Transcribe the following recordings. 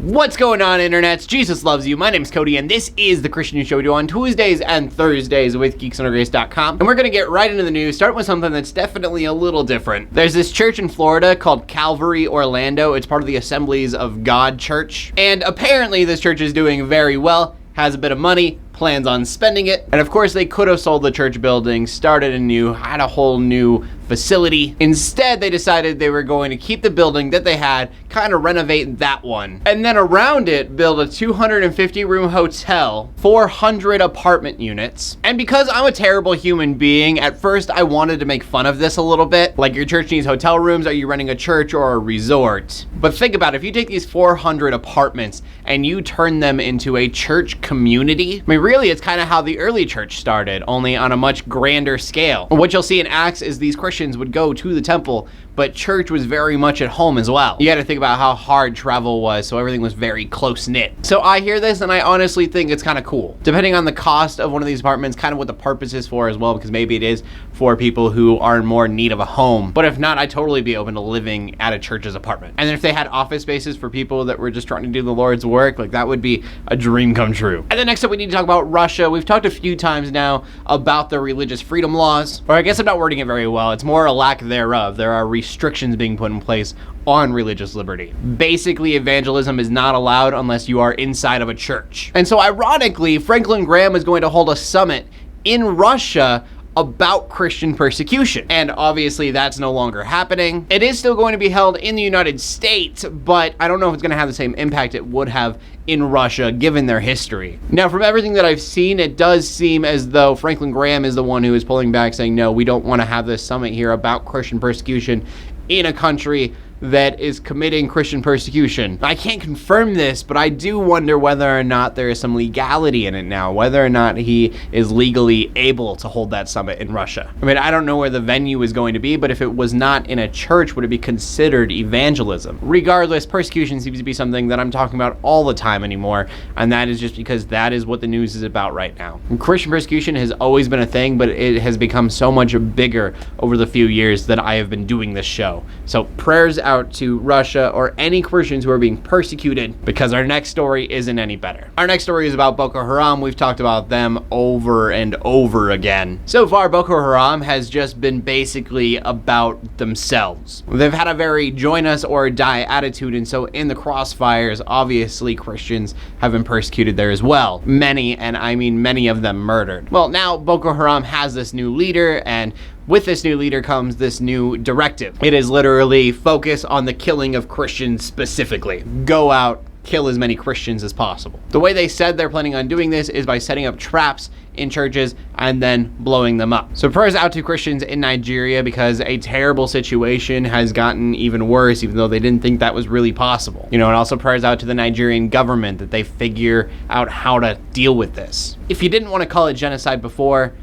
What's going on, internets? Jesus loves you. My name's Cody, and this is the Christian News Show we do on Tuesdays and Thursdays with GeeksUnderGrace.com. And we're going to get right into the news, starting with something that's definitely a little different. There's this church in Florida called Calvary Orlando. It's part of the Assemblies of God Church. And apparently this church is doing very well, has a bit of money, plans on spending it. And of course, they could have sold the church building, started anew, had a whole new facility. Instead, they decided they were going to keep the building that they had, kind of renovate that one, and then around it, build a 250-room hotel, 400 apartment units. And because I'm a terrible human being, at first I wanted to make fun of this a little bit. Like, your church needs hotel rooms, are you renting a church or a resort? But think about it, if you take these 400 apartments and you turn them into a church community, I mean, really, it's kind of how the early church started, only on a much grander scale. What you'll see in Acts is these Christians would go to the temple, but church was very much at home as well. You got to think about how hard travel was, so everything was very close-knit. So I hear this and I honestly think it's kind of cool. Depending on the cost of one of these apartments, kind of what the purpose is for as well, because maybe it is for people who are in more need of a home. But if not, I'd totally be open to living at a church's apartment. And then if they had office spaces for people that were just trying to do the Lord's work, like, that would be a dream come true. And then next up, we need to talk about Russia. We've talked a few times now about the religious freedom laws, or I guess I'm not wording it very well. It's more a lack thereof. There are restrictions being put in place on religious liberty. Basically, evangelism is not allowed unless you are inside of a church. And so ironically, Franklin Graham is going to hold a summit in Russia about Christian persecution. And obviously that's no longer happening. It is still going to be held in the United States, but I don't know if it's going to have the same impact it would have in Russia given their history. Now, from everything that I've seen, it does seem as though Franklin Graham is the one who is pulling back, saying, no, we don't want to have this summit here about Christian persecution in a country that is committing Christian persecution. I can't confirm this, but I do wonder whether or not there is some legality in it now, whether or not he is legally able to hold that summit in Russia. I mean, I don't know where the venue is going to be, but if it was not in a church, would it be considered evangelism? Regardless, persecution seems to be something that I'm talking about all the time anymore, and that is just because that is what the news is about right now. And Christian persecution has always been a thing, but it has become so much bigger over the few years that I have been doing this show. So prayers out to Russia or any Christians who are being persecuted, because our next story isn't any better. Our next story is about Boko Haram. We've talked about them over and over again. So far, Boko Haram has just been basically about themselves. They've had a very join us or die attitude, and so in the crossfires, obviously Christians have been persecuted there as well. Many, and I mean many of them, murdered. Well, now Boko Haram has this new leader, and with this new leader comes this new directive. It is literally focus on the killing of Christians specifically. Go out, kill as many Christians as possible. The way they said they're planning on doing this is by setting up traps in churches and then blowing them up. So prayers out to Christians in Nigeria, because a terrible situation has gotten even worse, even though they didn't think that was really possible. And also prayers out to the Nigerian government that they figure out how to deal with this. If you didn't want to call it genocide before,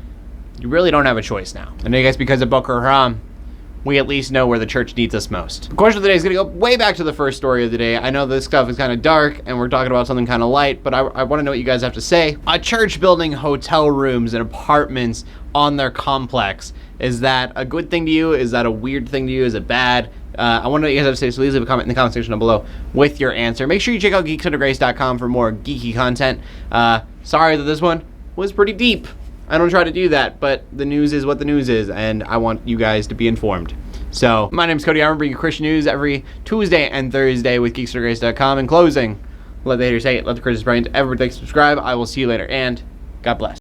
you really don't have a choice now. And I guess because of Boko Haram, we at least know where the church needs us most. The question of the day is going to go way back to the first story of the day. I know this stuff is kind of dark and we're talking about something kind of light, but I want to know what you guys have to say. A church building hotel rooms and apartments on their complex. Is that a good thing to you? Is that a weird thing to you? Is it bad? I want to know what you guys have to say, so please leave a comment in the comment section down below with your answer. Make sure you check out GeeksUnderGrace.com for more geeky content. Sorry that this one was pretty deep. I don't try to do that, but the news is what the news is, and I want you guys to be informed. So, my name's Cody. I'm bringing you Christian news every Tuesday and Thursday with GeeksUnderGrace.com. In closing, let the haters hate, let the critics brains, everybody subscribe. I will see you later, and God bless.